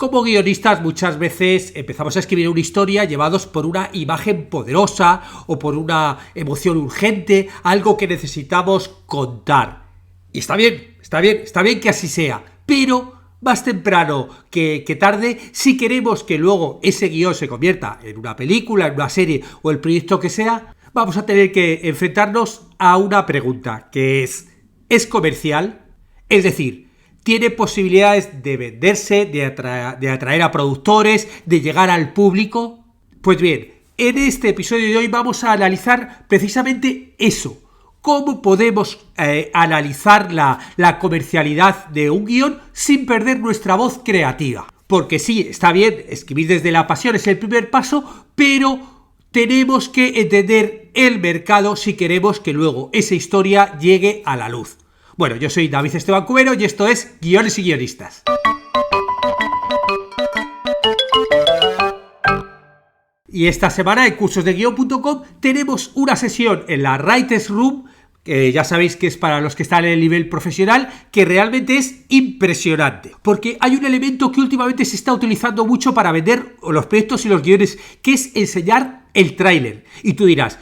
Como guionistas muchas veces empezamos a escribir una historia llevados por una imagen poderosa o por una emoción urgente, algo que necesitamos contar. Y está bien que así sea, pero más temprano que tarde, si queremos que luego ese guión se convierta en una película, en una serie o el proyecto que sea, vamos a tener que enfrentarnos a una pregunta que ¿es comercial? Es decir, ¿tiene posibilidades de venderse, de atraer a productores, de llegar al público? Pues bien, en este episodio de hoy vamos a analizar precisamente eso. ¿Cómo podemos analizar la comercialidad de un guión sin perder nuestra voz creativa? Porque sí, está bien, escribir desde la pasión es el primer paso, pero tenemos que entender el mercado si queremos que luego esa historia llegue a la luz. Bueno, yo soy David Esteban Cubero y esto es Guiones y Guionistas. Y esta semana en cursosdeguion.com tenemos una sesión en la Writers Room, que ya sabéis que es para los que están en el nivel profesional, que realmente es impresionante. Porque hay un elemento que últimamente se está utilizando mucho para vender los proyectos y los guiones, que es enseñar el tráiler. Y tú dirás,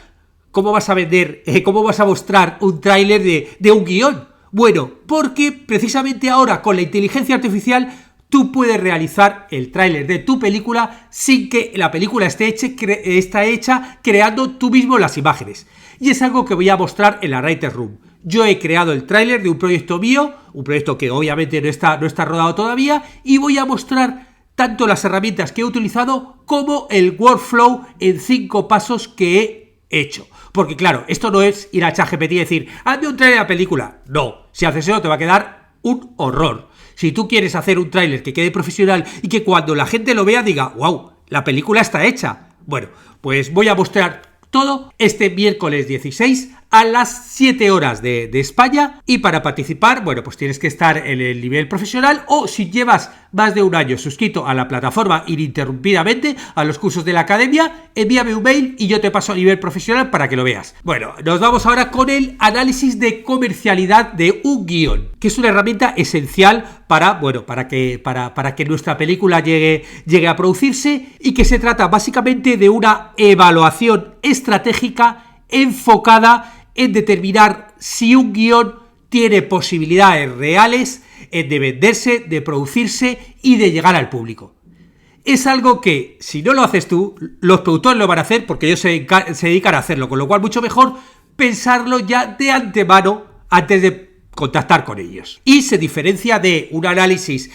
¿cómo vas a vender, cómo vas a mostrar un tráiler de un guión? Bueno, porque precisamente ahora con la inteligencia artificial tú puedes realizar el tráiler de tu película sin que la película esté hecha creando tú mismo las imágenes. Y es algo que voy a mostrar en la Writers Room. Yo he creado el tráiler de un proyecto mío, un proyecto que obviamente no está rodado todavía, y voy a mostrar tanto las herramientas que he utilizado como el workflow en 5 pasos que he hecho. Porque claro, esto no es ir a ChatGPT y decir, hazme un tráiler de la película. No, si haces eso te va a quedar un horror. Si tú quieres hacer un tráiler que quede profesional y que cuando la gente lo vea diga, wow, la película está hecha. Bueno, pues voy a mostrar todo este miércoles 16 a las 7 horas de España, y para participar, bueno, pues tienes que estar en el nivel profesional, o si llevas más de un año suscrito a la plataforma ininterrumpidamente, a los cursos de la academia, envíame un mail y yo te paso a nivel profesional para que lo veas. Bueno, nos vamos ahora con el análisis de comercialidad de un guión, que es una herramienta esencial para que nuestra película llegue a producirse, y que se trata básicamente de una evaluación estratégica enfocada en determinar si un guión tiene posibilidades reales de venderse, de producirse y de llegar al público. Es algo que, si no lo haces tú, los productores lo van a hacer porque ellos se dedican a hacerlo, con lo cual mucho mejor pensarlo ya de antemano antes de contactar con ellos. Y se diferencia de un análisis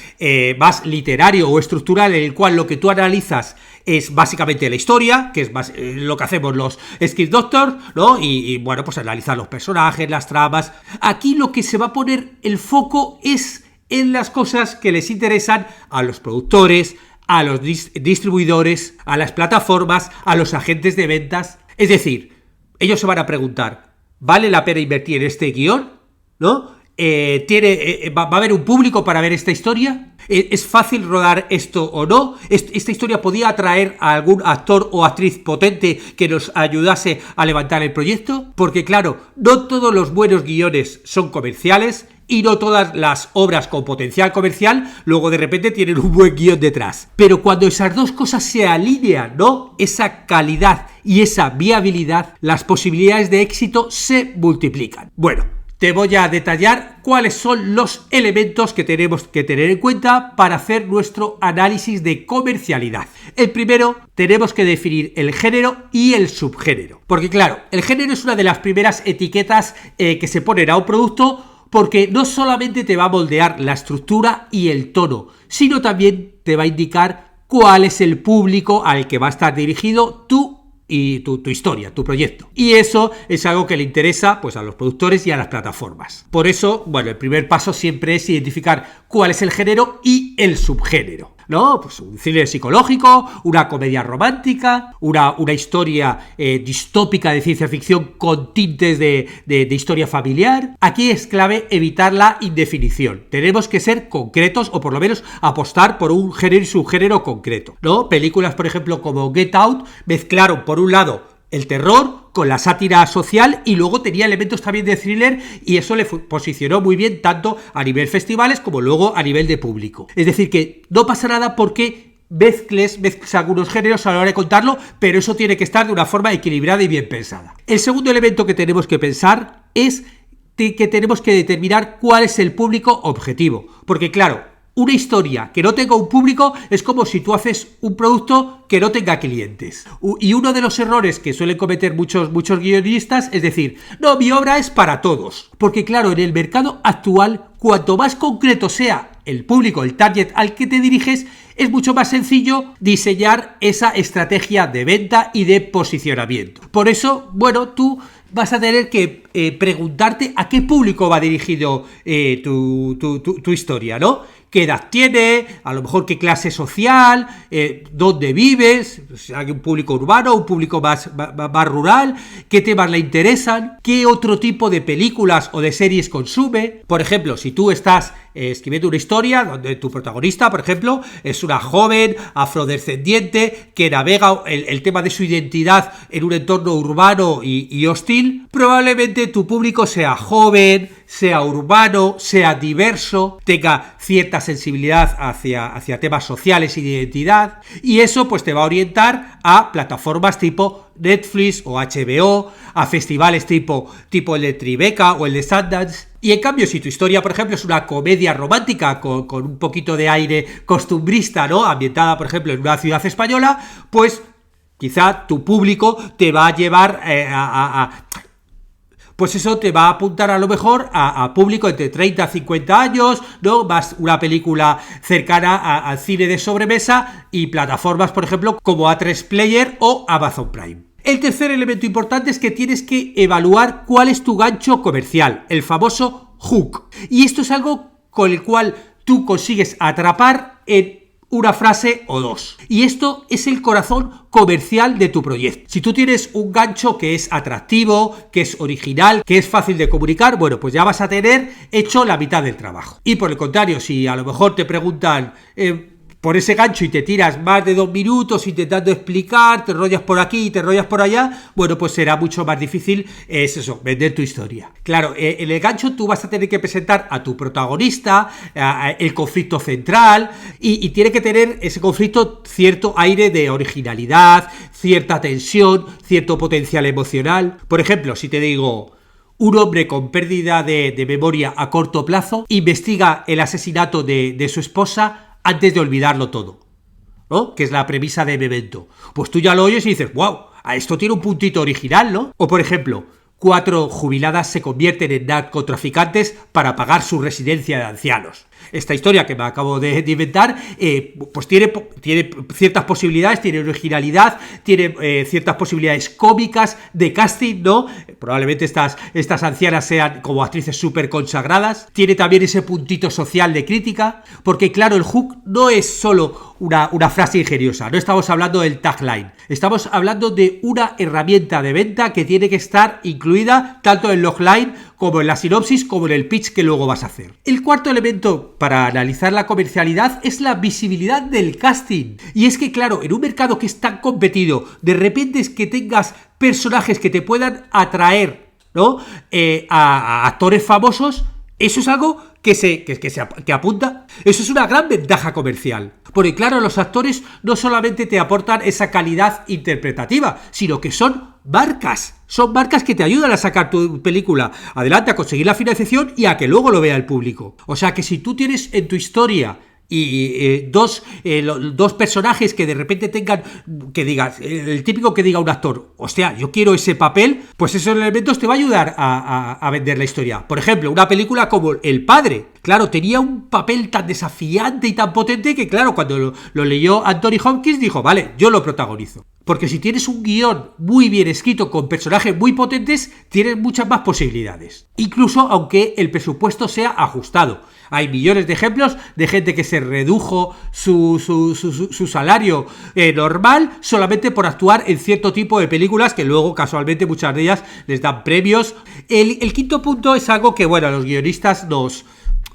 más literario o estructural, en el cual lo que tú analizas es básicamente la historia, que es más lo que hacemos los script doctors, ¿no? Y bueno, pues analizar los personajes, las tramas. Aquí lo que se va a poner el foco es en las cosas que les interesan a los productores, a los distribuidores, a las plataformas, a los agentes de ventas. Es decir, ellos se van a preguntar, ¿vale la pena invertir en este guión? ¿No? ¿Va a haber un público para ver esta historia? ¿Es fácil rodar esto o no? ¿Esta historia podía atraer a algún actor o actriz potente que nos ayudase a levantar el proyecto? Porque claro, no todos los buenos guiones son comerciales, y no todas las obras con potencial comercial luego de repente tienen un buen guión detrás. Pero cuando esas dos cosas se alinean, ¿no? Esa calidad y esa viabilidad, las posibilidades de éxito se multiplican. Bueno, te voy a detallar cuáles son los elementos que tenemos que tener en cuenta para hacer nuestro análisis de comercialidad. El primero, tenemos que definir el género y el subgénero. Porque claro, el género es una de las primeras etiquetas que se ponen a un producto, porque no solamente te va a moldear la estructura y el tono, sino también te va a indicar cuál es el público al que va a estar dirigido tu historia, tu proyecto. Y eso es algo que le interesa pues a los productores y a las plataformas. Por eso, bueno, el primer paso siempre es identificar cuál es el género y el subgénero, ¿no? Pues un thriller psicológico, una comedia romántica, una historia distópica de ciencia ficción con tintes de historia familiar. Aquí es clave evitar la indefinición. Tenemos que ser concretos, o por lo menos apostar por un género y subgénero concreto, ¿no? Películas, por ejemplo, como Get Out, mezclaron por un lado el terror con la sátira social y luego tenía elementos también de thriller y eso le posicionó muy bien tanto a nivel festivales como luego a nivel de público. Es decir, que no pasa nada porque mezcles algunos géneros a la hora de contarlo, pero eso tiene que estar de una forma equilibrada y bien pensada. El segundo elemento que tenemos que pensar es que tenemos que determinar cuál es el público objetivo, porque claro, una historia que no tenga un público es como si tú haces un producto que no tenga clientes. Y uno de los errores que suelen cometer muchos guionistas es decir, no, mi obra es para todos. Porque claro, en el mercado actual, cuanto más concreto sea el público, el target al que te diriges, es mucho más sencillo diseñar esa estrategia de venta y de posicionamiento. Por eso, bueno, tú vas a tener que preguntarte a qué público va dirigido tu historia, ¿no? ¿Qué edad tiene? A lo mejor qué clase social, dónde vives, si hay un público urbano, un público más rural, qué temas le interesan, qué otro tipo de películas o de series consume. Por ejemplo, si tú estás escribiendo una historia donde tu protagonista, por ejemplo, es una joven afrodescendiente que navega el tema de su identidad en un entorno urbano y hostil, probablemente tu público sea joven, sea urbano, sea diverso, tenga cierta sensibilidad hacia temas sociales y de identidad, y eso pues te va a orientar a plataformas tipo Netflix o HBO, a festivales tipo el de Tribeca o el de Sundance. Y en cambio, si tu historia, por ejemplo, es una comedia romántica con un poquito de aire costumbrista, ¿no?, ambientada, por ejemplo, en una ciudad española, pues quizá tu público te va a llevar pues eso te va a apuntar a lo mejor a público entre 30 a 50 años, ¿no? Más una película cercana al cine de sobremesa y plataformas, por ejemplo, como A3 Player o Amazon Prime. El tercer elemento importante es que tienes que evaluar cuál es tu gancho comercial, el famoso hook. Y esto es algo con el cual tú consigues atrapar en una frase o dos. Y esto es el corazón comercial de tu proyecto. Si tú tienes un gancho que es atractivo, que es original, que es fácil de comunicar, bueno, pues ya vas a tener hecho la mitad del trabajo. Y por el contrario, si a lo mejor te preguntan por ese gancho y te tiras más de 2 minutos intentando explicar, te enrollas por aquí y te enrollas por allá, bueno, pues será mucho más difícil, vender tu historia. Claro, en el gancho tú vas a tener que presentar a tu protagonista, el conflicto central, y tiene que tener ese conflicto cierto aire de originalidad, cierta tensión, cierto potencial emocional. Por ejemplo, si te digo: un hombre con pérdida de memoria a corto plazo investiga el asesinato de su esposa antes de olvidarlo todo, ¿no?, que es la premisa de Memento. Pues tú ya lo oyes y dices, wow, esto tiene un puntito original, ¿no? O por ejemplo, 4 jubiladas se convierten en narcotraficantes para pagar su residencia de ancianos. Esta historia que me acabo de inventar, pues tiene ciertas posibilidades, tiene originalidad, tiene ciertas posibilidades cómicas de casting, ¿no? Probablemente estas ancianas sean como actrices súper consagradas. Tiene también ese puntito social de crítica, porque claro, el hook no es solo una frase ingeniosa, no estamos hablando del tagline, estamos hablando de una herramienta de venta que tiene que estar incluida tanto en el logline como en la sinopsis, como en el pitch que luego vas a hacer. El cuarto elemento para analizar la comercialidad es la visibilidad del casting. Y es que claro, en un mercado que es tan competido, de repente es que tengas personajes que te puedan atraer, ¿no?, a actores famosos, eso es algo que apunta. Eso es una gran ventaja comercial. Porque claro, los actores no solamente te aportan esa calidad interpretativa, sino que son marcas. Son marcas que te ayudan a sacar tu película adelante, a conseguir la financiación y a que luego lo vea el público. O sea que si tú tienes en tu historia y dos personajes que de repente tengan, que digas, el típico que diga un actor, hostia, yo quiero ese papel, pues esos elementos te va a ayudar a vender la historia. Por ejemplo, una película como El Padre, claro, tenía un papel tan desafiante y tan potente que claro, cuando lo leyó Anthony Hopkins dijo, vale, yo lo protagonizo. Porque si tienes un guión muy bien escrito con personajes muy potentes, tienes muchas más posibilidades. Incluso aunque el presupuesto sea ajustado. Hay millones de ejemplos de gente que se redujo su salario normal solamente por actuar en cierto tipo de películas que luego casualmente muchas de ellas les dan premios. El quinto punto es algo que, bueno, a los guionistas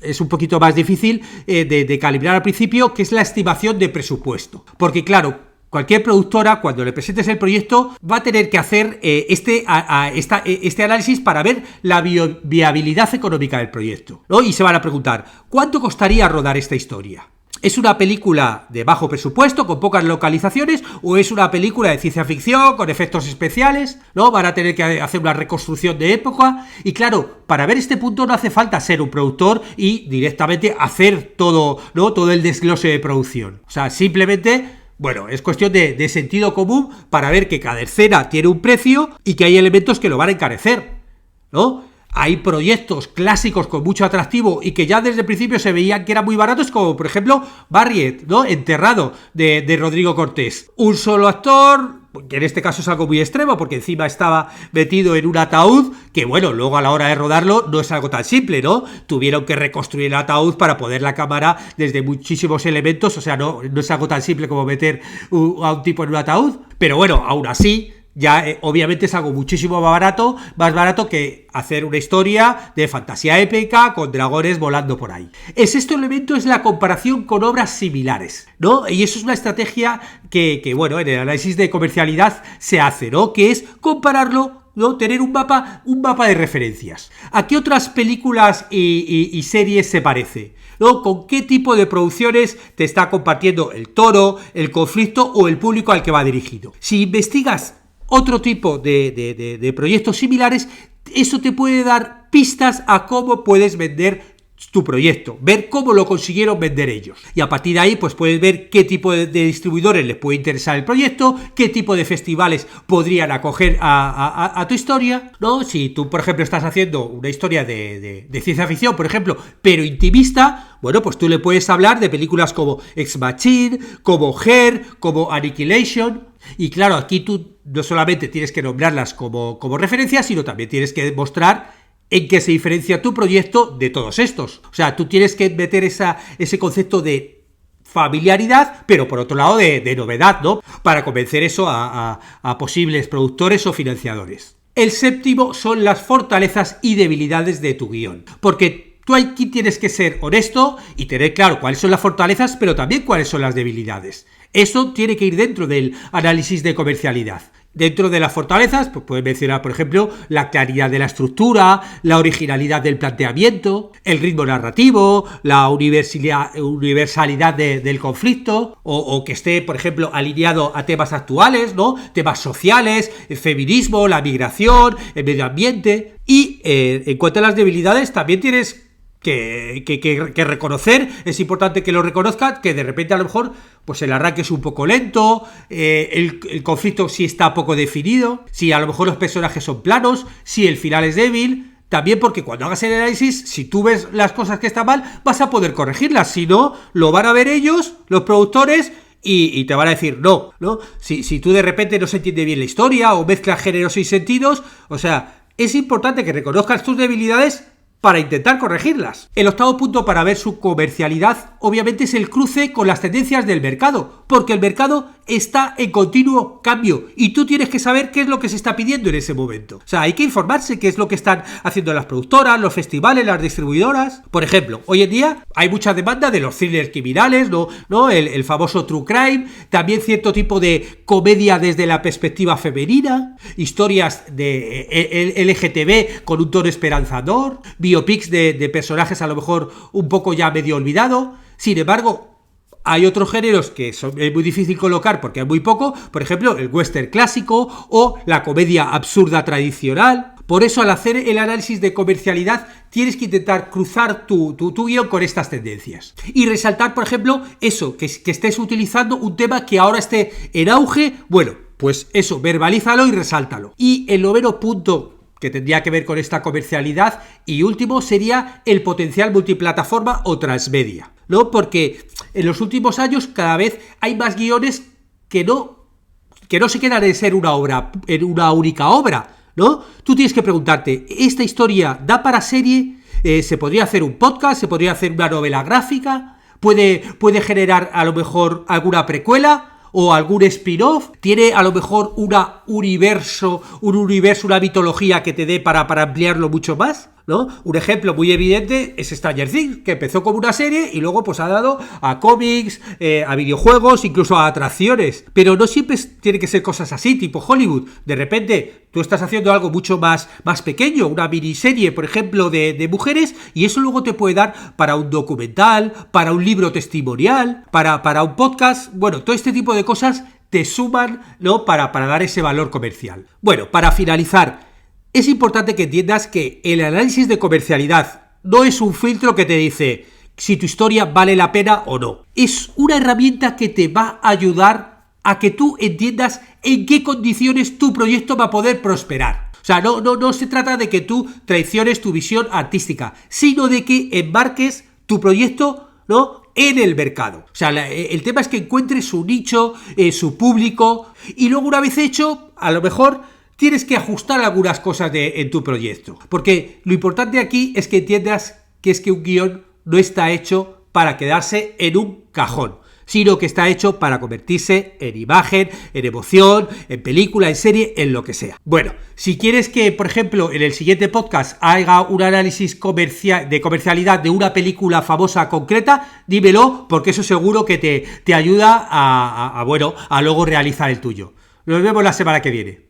es un poquito más difícil de calibrar al principio, que es la estimación de presupuesto. Porque claro, Cualquier productora, cuando le presentes el proyecto, va a tener que hacer este análisis para ver la viabilidad económica del proyecto, ¿no? Y se van a preguntar, ¿cuánto costaría rodar esta historia? ¿Es una película de bajo presupuesto, con pocas localizaciones, o es una película de ciencia ficción, con efectos especiales? ¿No? Van a tener que hacer una reconstrucción de época. Y claro, para ver este punto no hace falta ser un productor y directamente hacer todo, ¿no? Todo el desglose de producción. O sea, simplemente, bueno, es cuestión de sentido común para ver que cada escena tiene un precio y que hay elementos que lo van a encarecer, ¿no? Hay proyectos clásicos con mucho atractivo y que ya desde el principio se veían que eran muy baratos, como por ejemplo Barriet, ¿no? Enterrado, de Rodrigo Cortés. Un solo actor, que en este caso es algo muy extremo, porque encima estaba metido en un ataúd, que bueno, luego a la hora de rodarlo no es algo tan simple, ¿no? Tuvieron que reconstruir el ataúd para poner la cámara desde muchísimos elementos, o sea, no es algo tan simple como meter a un tipo en un ataúd, pero bueno, aún así ya obviamente es algo muchísimo más barato que hacer una historia de fantasía épica con dragones volando por ahí. El sexto elemento es la comparación con obras similares, ¿no? Y eso es una estrategia que bueno, en el análisis de comercialidad se hace, ¿no? Que es compararlo, ¿no? Tener un mapa de referencias. ¿A qué otras películas y series se parece? ¿No? ¿Con qué tipo de producciones te está compartiendo el tono, el conflicto o el público al que va dirigido? Si investigas otro tipo de proyectos similares, eso te puede dar pistas a cómo puedes vender tu proyecto, ver cómo lo consiguieron vender ellos. Y a partir de ahí, pues puedes ver qué tipo de distribuidores les puede interesar el proyecto, qué tipo de festivales podrían acoger a tu historia, ¿no? Si tú, por ejemplo, estás haciendo una historia de ciencia ficción, por ejemplo, pero intimista, bueno, pues tú le puedes hablar de películas como Ex Machina, como Her, como Annihilation. Y claro, aquí tú no solamente tienes que nombrarlas como referencia, sino también tienes que demostrar en qué se diferencia tu proyecto de todos estos. O sea, tú tienes que meter ese concepto de familiaridad, pero por otro lado de novedad, ¿no? Para convencer eso a posibles productores o financiadores. El séptimo son las fortalezas y debilidades de tu guión. Porque tú aquí tienes que ser honesto y tener claro cuáles son las fortalezas, pero también cuáles son las debilidades. Eso tiene que ir dentro del análisis de comercialidad. Dentro de las fortalezas, pues puedes mencionar, por ejemplo, la claridad de la estructura, la originalidad del planteamiento, el ritmo narrativo, la universalidad del conflicto, o que esté, por ejemplo, alineado a temas actuales, ¿no? Temas sociales, el feminismo, la migración, el medio ambiente. Y en cuanto a las debilidades, también tienes que reconocer, es importante que lo reconozcas, que de repente a lo mejor pues el arranque es un poco lento, el conflicto sí está poco definido, si a lo mejor los personajes son planos, si el final es débil. También porque cuando hagas el análisis, si tú ves las cosas que están mal, vas a poder corregirlas, si no, lo van a ver ellos, los productores, y te van a decir no. Si tú de repente no se entiende bien la historia o mezclas géneros y sentidos, o sea, es importante que reconozcas tus debilidades para intentar corregirlas. El octavo punto para ver su comercialidad, obviamente, es el cruce con las tendencias del mercado, porque el mercado está en continuo cambio y tú tienes que saber qué es lo que se está pidiendo en ese momento. O sea, hay que informarse qué es lo que están haciendo las productoras, los festivales, las distribuidoras. Por ejemplo, hoy en día hay mucha demanda de los thrillers criminales, ¿no? El famoso true crime, también cierto tipo de comedia desde la perspectiva femenina, historias de LGTB con un tono esperanzador, biopics de personajes a lo mejor un poco ya medio olvidado. Sin embargo, hay otros géneros que es muy difícil colocar porque hay muy poco, por ejemplo, el western clásico o la comedia absurda tradicional. Por eso, al hacer el análisis de comercialidad, tienes que intentar cruzar tu guión con estas tendencias. Y resaltar, por ejemplo, eso, que estés utilizando un tema que ahora esté en auge. Bueno, pues eso, verbalízalo y resáltalo. Y el noveno punto que tendría que ver con esta comercialidad y último sería el potencial multiplataforma o transmedia, ¿no? Porque en los últimos años cada vez hay más guiones que no se quedan en ser una única obra, ¿no? Tú tienes que preguntarte, ¿esta historia da para serie? ¿Se podría hacer un podcast? ¿Se podría hacer una novela gráfica? ¿Puede generar a lo mejor alguna precuela? ¿O algún spin-off? ¿Tiene a lo mejor un universo, una mitología que te dé para ampliarlo mucho más? ¿no? Un ejemplo muy evidente es Stranger Things, que empezó como una serie y luego pues ha dado a cómics, a videojuegos, incluso a atracciones. Pero no siempre tiene que ser cosas así, tipo Hollywood. De repente tú estás haciendo algo mucho más pequeño, una miniserie, por ejemplo, de mujeres, y eso luego te puede dar para un documental, para un libro testimonial, para un podcast. Bueno, todo este tipo de cosas te suman, ¿no? Para dar ese valor comercial. Bueno, para finalizar, es importante que entiendas que el análisis de comercialidad no es un filtro que te dice si tu historia vale la pena o no. Es una herramienta que te va a ayudar a que tú entiendas en qué condiciones tu proyecto va a poder prosperar. O sea, no se trata de que tú traiciones tu visión artística, sino de que embarques tu proyecto, ¿no?, en el mercado. O sea, el tema es que encuentres su nicho, su público, y luego una vez hecho, a lo mejor tienes que ajustar algunas cosas en tu proyecto. Porque lo importante aquí es que entiendas que es que un guión no está hecho para quedarse en un cajón, sino que está hecho para convertirse en imagen, en emoción, en película, en serie, en lo que sea. Bueno, si quieres que, por ejemplo, en el siguiente podcast haga un análisis de comercialidad de una película famosa concreta, dímelo, porque eso seguro que te ayuda a luego realizar el tuyo. Nos vemos la semana que viene.